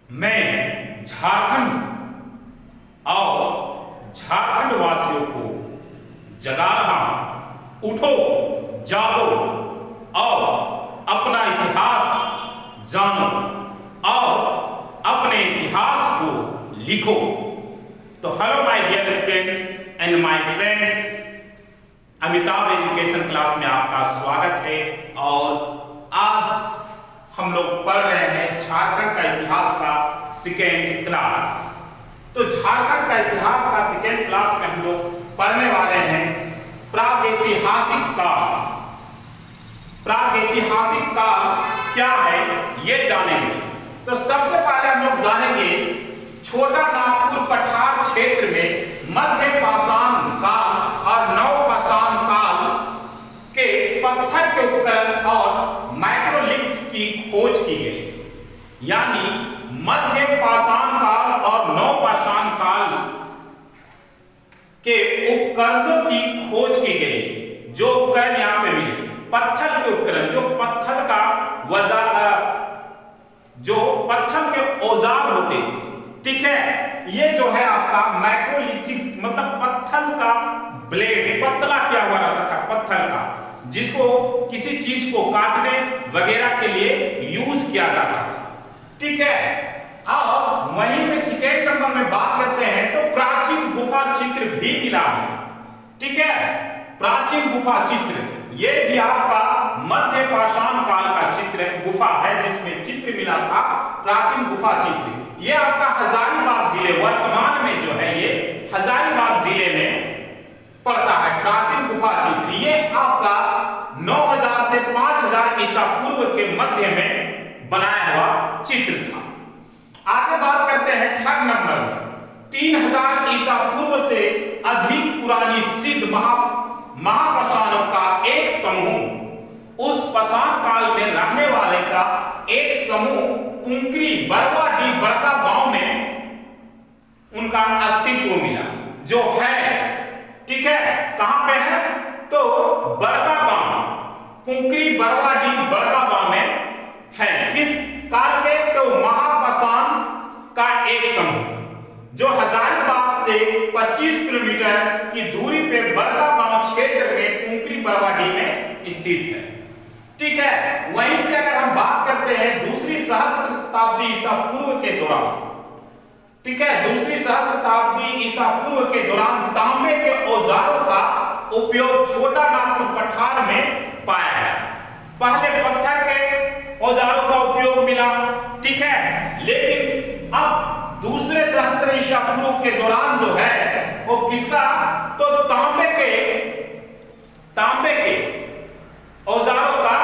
मैं झारखंड और झारखंड वासियों को जगा रहा हूं, उठो जागो और अपना इतिहास जानो और अपने इतिहास को लिखो। तो hello my dear student and my friends, Amitabh education class में आपका स्वागत है। और आज हम लोग पढ़ रहे हैं झारखंड का इतिहास का सेकेंड क्लास। तो झारखंड का इतिहास का सेकेंड क्लास में हम लोग पढ़ने वाले हैं प्रागैतिहासिक काल। प्रागैतिहासिक काल क्या है ये जानेंगे। तो सबसे पहले हम लोग जानेंगे छोटा नागपुर पठार क्षेत्र में मध्य पाषाण काल और नव पाषाण काल के पत्थर के उपकरण और माइक्रोलिथ की खोज की गई। यानी मध्य पाषाण काल और नव पाषाण काल के उपकरणों की खोज की गई। जो उपकरण यहां पे मिले पत्थर के उपकरण, जो पत्थर का जो पत्थर के औजार होते थे, ठीक है। ये जो है आपका माइक्रोलिथिक्स मतलब पत्थर का ब्लेड पतला किया हुआ रहता था पत्थर का, जिसको किसी चीज को काटने वगैरह के लिए यूज किया जाता था, ठीक है। अब वहीं पे सेकेंड नंबर में बात करते हैं तो प्राचीन गुफा चित्र भी मिला है, ठीक है। प्राचीन गुफा चित्र ये भी आपका मध्य पाषाण काल का चित्र गुफा है, जिसमें चित्र मिला था प्राचीन गुफा चित्र। ये आपका हजारीबाग जिले वर्तमान में जो है ये हजारीबाग जिले में पड़ता है प्राचीन गुफा चित्र। ये आपका 9000 से 5000 ईसा पूर्व के मध्य में बनाया हुआ चित्र था। आगे बात करते हैं थर्ड नंबर में 3000 ईसा पूर्व से अधिक पुरानी सिद्ध महापाषाणों का एक समूह, उस पाषाण काल में रहने वाले का एक समूह पुंकरी बरवाडी बड़का गांव में उनका अस्तित्व मिला, जो है, ठीक है। कहां पे है तो बड़का गांव, पुंकरी बरवाडी बड़का गांव में है। किस काल के तो महापाषाण का एक समूह जो हजारीबाग से 25 किलोमीटर की दूरी पे बड़का गांव क्षेत्र में पुंकरी बरवाडी में स्थित है, ठीक है। वहीं पे अगर हम बात करते हैं दूसरी सहस्त्र शताब्दी ईसा पूर्व के दौरान, ठीक है, दूसरी सहस्त्र शताब्दी ईसा पूर्व के दौरान तांबे के औजारों का उपयोग छोटा नागपुर पठार में पाया गया। पहले पत्थर के औजारों का उपयोग मिला, ठीक है, लेकिन अब दूसरे सहस्त्र ईसा पूर्व के दौरान जो है वो किसका तो तांबे के औजारों का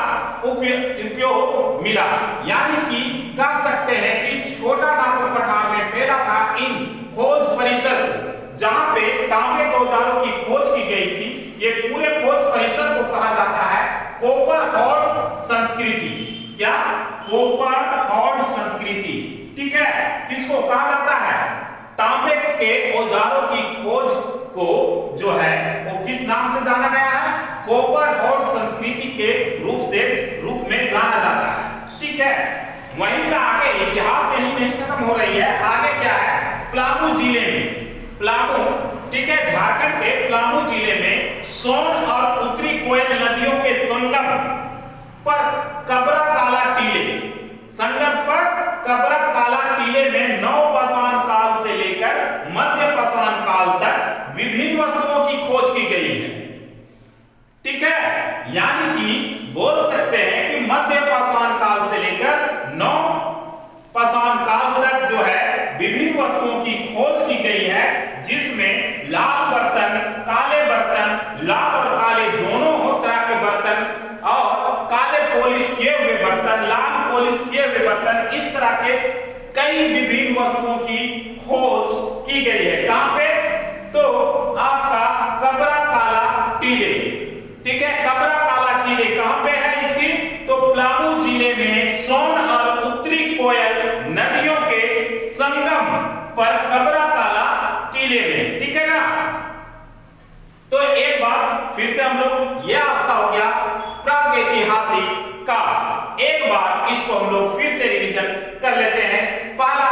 उपयोग मिला। यानी कि कह सकते हैं कि छोटा नागपुर पठार में फैला था इन खोज परिसर को, जहां पे तांबे के औजारों की खोज की गई थी। ये पूरे खोज परिसर को कहा जाता है कोपर हॉर्ड संस्कृति। क्या कोपर हॉर्ड संस्कृति, ठीक है। किसको कहा जाता है तांबे के औजारों की खोज को जो है वो किस नाम से जाना गया है कोपर हॉर्ड संस्कृति के रूप में जाना जाता है, ठीक है। वहीं का आगे इतिहास यही नहीं खत्म हो रही है, आगे क्या है पलामू जिले में, पलामू, ठीक है, झारखंड के पलामू जिले में सोन और उत्तरी कोयल नदियों के संगम पर कबरा काला टीले, संगम पर कबरा काला टीले में नव पाषाण काल से लेकर मध्य पाषाण काल तक विभिन्न वस्तुओं की खोज की गई है, ठीक है। यानी कि बोल सकते हैं कि मध्य पाषाण काल से लेकर नव पाषाण काल तक जो है विभिन्न वस्तुओं की खोज की गई है, जिसमें लाल बर्तन, काले बर्तन, लाल और काले दोनों तरह के बर्तन और काले पॉलिश किए हुए बर्तन, लाल पॉलिश किए हुए बर्तन, इस तरह के कई विभिन्न वस्तुओं की खोज की गई है। कहां पे तो आपका कबरा काला टीले, ठीक है। कबरा काला टीले कहां पे है इसकी तो पलामू जिले में सोन और उत्तरी कोयल नदियों के संगम पर कबरा काला टीले में, ठीक है ना। तो एक बार फिर से हम लोग यह आपका हो गया प्रागैतिहासिक काल। एक बार इसको हम लोग फिर से रिवीजन कर लेते हैं। पहला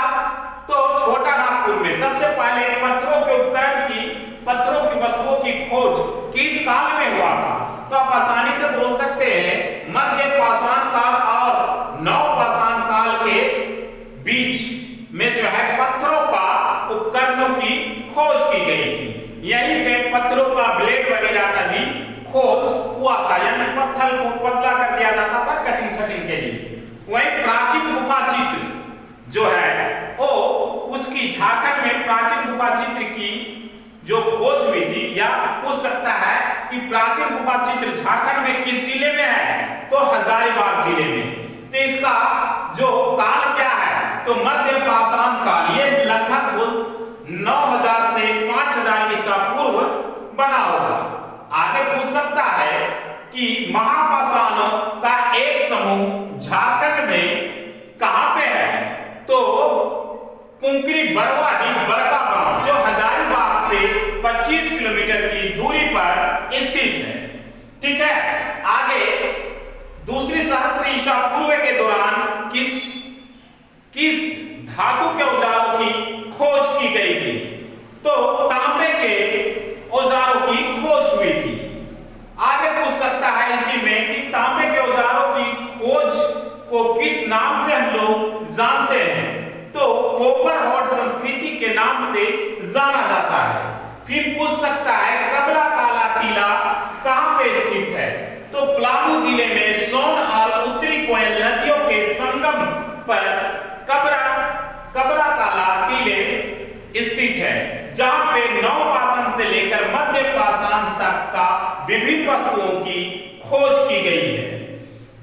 की खोज किस काल में हुआ था? तो आप आसानी से बोल सकते हैं मध्य पाषाण काल और नव पाषाण काल के बीच में जो है पत्थरों का उपकरणों की खोज की गई थी। यहीं पे पत्थरों का ब्लेड वगैरह का भी खोज हुआ था, यानी पत्थर को पतला कर दिया जाता था कटिंग छटिंग के लिए। वही प्राचीन गुफा चित्र जो है वो उसकी झारखंड में प्राचीन गुफा चित्र की जो खोज हुई थी, या पूछ सकता है कि प्राचीन गुफा चित्र झारखंड में किस जिले में है? तो हजारीबाग जिले में। तो इसका जो काल क्या है? तो मध्य पाषाण काल। ये लगभग 9000 से 5000 ईसा पूर्व बना होगा। आगे पूछ सकता है कि महापाषाणों का एक समूह झारखंड में कहां पे है? तो पुंकरी बरवाडी बड़का गांव जो हजारीबाग से 25 किलोमीटर की दूरी पर स्थित है। ठीक है, आगे दूसरी सहस्त्र ईसा पूर्व के दौरान किस धातु के औजारों की खोज की गई थी? तो तांबे के औजारों की खोज हुई थी। आगे पूछ सकता है इसी में कि तांबे के औजारों की खोज को किस नाम से हम लोग जानते हैं? तो कोपर हॉट संस्कृति के नाम से जाना जाता है। फिर पूछ सकता है कबरा काला टीला कहां पे स्थित है? तो पलामू जिले में सोन और उत्तरी कोयल नदियों के संगम पर कबरा काला टीले स्थित है, जहां पे नव पाषाण से लेकर मध्य पाषाण तक का विभिन्न वस्तुओं की खोज की गई है।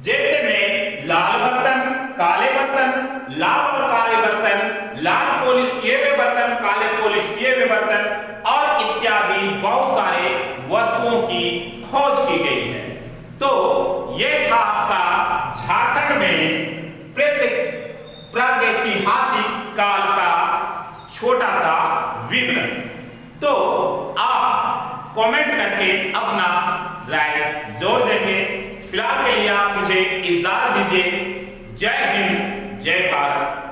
जैसे में लाल बर्तन, काले बर्तन, लाल और काले बर्तन, लाल पॉलिश किए हुए बर्तन, काले पॉलिश किए हुए बर्तन और इत्यादि बहुत सारे वस्तुओं की खोज की गई है। तो यह था आपका झारखंड में प्रागैतिहासिक काल का छोटा सा विवरण। तो आप कमेंट करके अपना राय जोड़ देंगे। फिलहाल के लिए आप मुझे इजाजत दीजिए। जय हिंद, जय भारत।